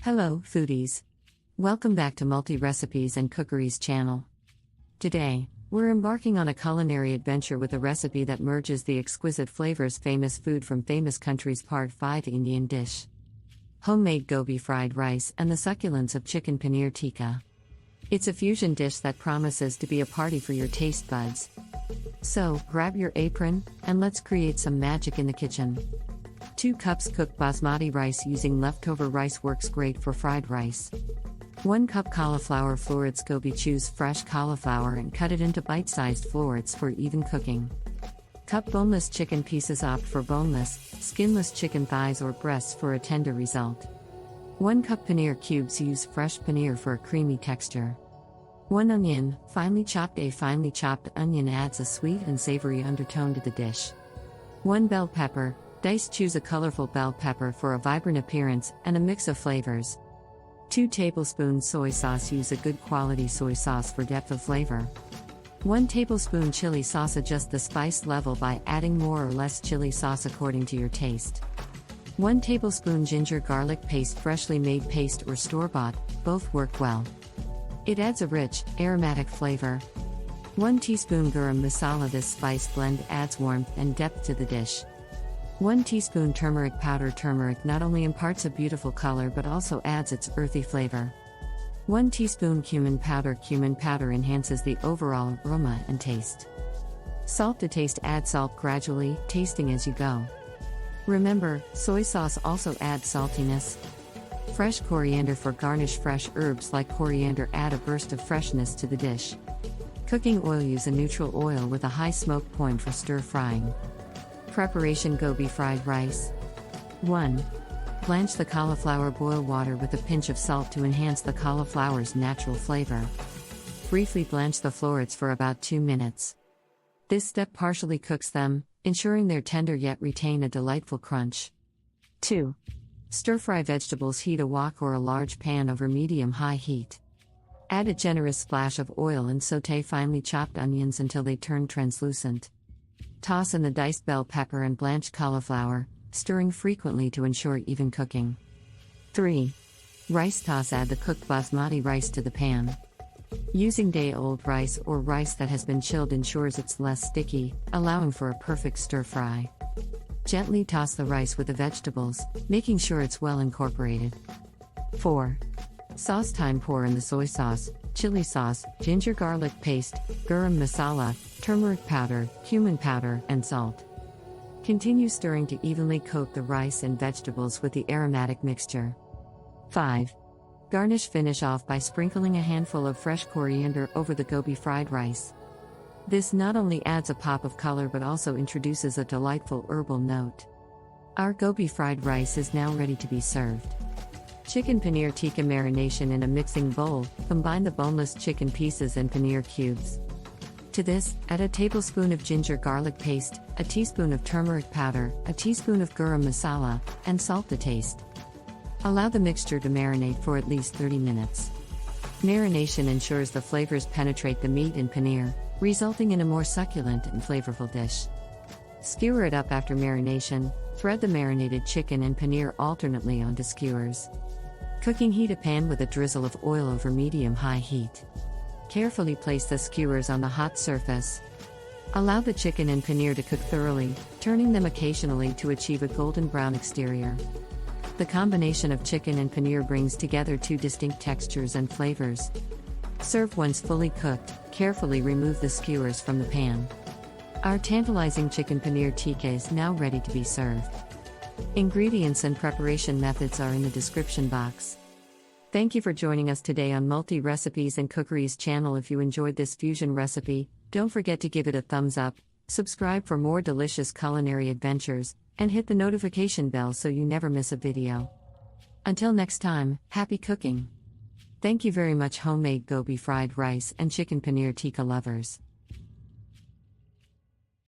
Hello, foodies. Welcome back to Multi-Recipes and Cookeries channel. Today, we're embarking on a culinary adventure with a recipe that merges the exquisite flavors famous food from famous countries. Part 5 Indian dish. Homemade Gobi Fried Rice and the succulence of chicken paneer tikka. It's a fusion dish that promises to be a party for your taste buds. So, grab your apron, and let's create some magic in the kitchen. 2 cups cooked basmati rice. Using leftover rice works great for fried rice. 1 cup cauliflower florets. Gobi. Choose fresh cauliflower and cut it into bite-sized florets for even cooking. Cup boneless chicken pieces. Opt for boneless, skinless chicken thighs or breasts for a tender result. 1 cup paneer cubes. Use fresh paneer for a creamy texture. 1 onion, finely chopped. A finely chopped onion adds a sweet and savory undertone to the dish. 1 bell pepper, diced. Choose a colorful bell pepper for a vibrant appearance and a mix of flavors. 2 tablespoons soy sauce. Use a good quality soy sauce for depth of flavor. 1 tablespoon chili sauce. Adjust the spice level by adding more or less chili sauce according to your taste. 1 tablespoon ginger garlic paste. Freshly made paste or store-bought, both work well. It adds a rich, aromatic flavor. 1 teaspoon garam masala. This spice blend adds warmth and depth to the dish. 1 teaspoon turmeric powder. Turmeric not only imparts a beautiful color but also adds its earthy flavor. 1 teaspoon cumin powder. Cumin powder enhances the overall aroma and taste. Salt to taste. Add salt gradually, tasting as you go. Remember, soy sauce also adds saltiness. Fresh coriander for garnish. Fresh herbs like coriander add a burst of freshness to the dish. Cooking oil. Use a neutral oil with a high smoke point for stir frying. Preparation. Gobi fried rice. 1. Blanch the cauliflower. Boil water with a pinch of salt to enhance the cauliflower's natural flavor. Briefly blanch the florets for about 2 minutes. This step partially cooks them, ensuring they're tender yet retain a delightful crunch. 2. Stir-fry vegetables. Heat a wok or a large pan over medium-high heat. Add a generous splash of oil and sauté finely chopped onions until they turn translucent. Toss in the diced bell pepper and blanched cauliflower, stirring frequently to ensure even cooking. 3. Rice toss. Add the cooked basmati rice to the pan. Using day-old rice or rice that has been chilled ensures it's less sticky, allowing for a perfect stir-fry. Gently toss the rice with the vegetables, making sure it's well incorporated. 4. Sauce time. Pour in the soy sauce, chili sauce, ginger garlic paste, garam masala, turmeric powder, cumin powder, and salt. Continue stirring to evenly coat the rice and vegetables with the aromatic mixture. 5. Garnish. Finish off by sprinkling a handful of fresh coriander over the Gobi fried rice. This not only adds a pop of color but also introduces a delightful herbal note. Our Gobi fried rice is now ready to be served. Chicken paneer tikka marination. In a mixing bowl, combine the boneless chicken pieces and paneer cubes. To this, add a tablespoon of ginger garlic paste, a teaspoon of turmeric powder, a teaspoon of garam masala, and salt to taste. Allow the mixture to marinate for at least 30 minutes. Marination ensures the flavors penetrate the meat and paneer, resulting in a more succulent and flavorful dish. Skewer it up after marination. Thread the marinated chicken and paneer alternately onto skewers. Cooking. Heat a pan with a drizzle of oil over medium-high heat. Carefully place the skewers on the hot surface. Allow the chicken and paneer to cook thoroughly, turning them occasionally to achieve a golden brown exterior. The combination of chicken and paneer brings together 2 distinct textures and flavors. Serve once fully cooked. Carefully remove the skewers from the pan. Our tantalizing chicken paneer tikka is now ready to be served. Ingredients and preparation methods are in the description box. Thank you for joining us today on Multi-Recipes and Cookeries channel. If you enjoyed this fusion recipe, don't forget to give it a thumbs up, subscribe for more delicious culinary adventures, and hit the notification bell so you never miss a video. Until next time, happy cooking! Thank you very much, homemade Gobi fried rice and chicken paneer tikka lovers.